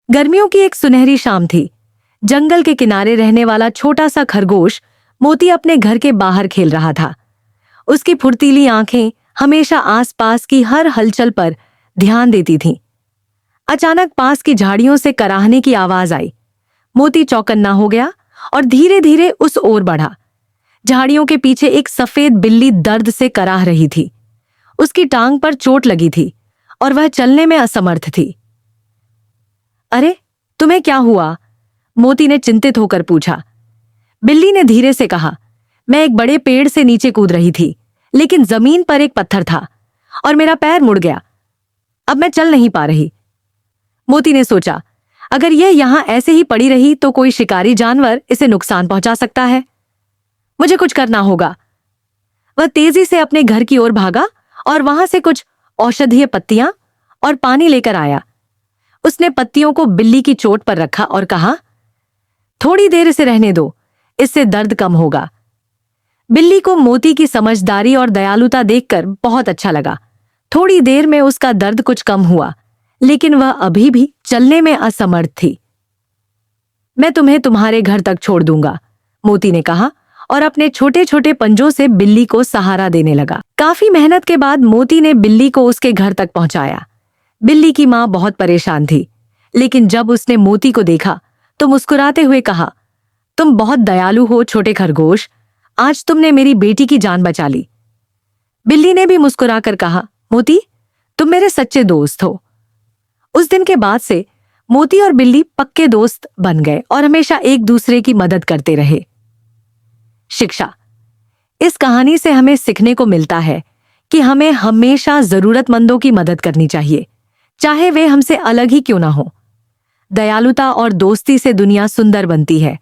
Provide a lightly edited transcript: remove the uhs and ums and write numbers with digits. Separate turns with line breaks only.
गर्मियों की एक सुनहरी शाम थी। जंगल के किनारे रहने वाला छोटा सा खरगोश मोती अपने घर के बाहर खेल रहा था। उसकी फुर्तीली आंखें हमेशा आसपास की हर हलचल पर ध्यान देती थीं। अचानक पास की झाड़ियों से कराहने की आवाज आई। मोती चौकन्ना हो गया और धीरे धीरे उस ओर बढ़ा। झाड़ियों के पीछे एक सफेद बिल्ली दर्द से कराह रही थी। उसकी टांग पर चोट लगी थी और वह चलने में असमर्थ थी। अरे, तुम्हें क्या हुआ? मोती ने चिंतित होकर पूछा। बिल्ली ने धीरे से कहा, मैं एक बड़े पेड़ से नीचे कूद रही थी, लेकिन जमीन पर एक पत्थर था और मेरा पैर मुड़ गया। अब मैं चल नहीं पा रही। मोती ने सोचा, अगर यह यहां ऐसे ही पड़ी रही तो कोई शिकारी जानवर इसे नुकसान पहुंचा सकता है। मुझे कुछ करना होगा। वह तेजी से अपने घर की ओर भागा और वहां से कुछ औषधीय पत्तियां और पानी लेकर आया। उसने पत्तियों को बिल्ली की चोट पर रखा और कहा, थोड़ी देर इसे रहने दो, इससे दर्द कम होगा। बिल्ली को मोती की समझदारी और दयालुता देखकर बहुत अच्छा लगा। थोड़ी देर में उसका दर्द कुछ कम हुआ, लेकिन वह अभी भी चलने में असमर्थ थी। मैं तुम्हें तुम्हारे घर तक छोड़ दूंगा, मोती ने कहा और अपने छोटे छोटे पंजों से बिल्ली को सहारा देने लगा। काफी मेहनत के बाद मोती ने बिल्ली को उसके घर तक पहुंचाया। बिल्ली की मां बहुत परेशान थी, लेकिन जब उसने मोती को देखा तो मुस्कुराते हुए कहा, तुम बहुत दयालु हो छोटे खरगोश, आज तुमने मेरी बेटी की जान बचा ली। बिल्ली ने भी मुस्कुराकर कहा, मोती, तुम मेरे सच्चे दोस्त हो। उस दिन के बाद से मोती और बिल्ली पक्के दोस्त बन गए और हमेशा एक दूसरे की मदद करते रहे। शिक्षा। इस कहानी से हमें सीखने को मिलता है कि हमें हमेशा जरूरतमंदों की मदद करनी चाहिए, चाहे वे हमसे अलग ही क्यों ना हो। दयालुता और दोस्ती से दुनिया सुंदर बनती है।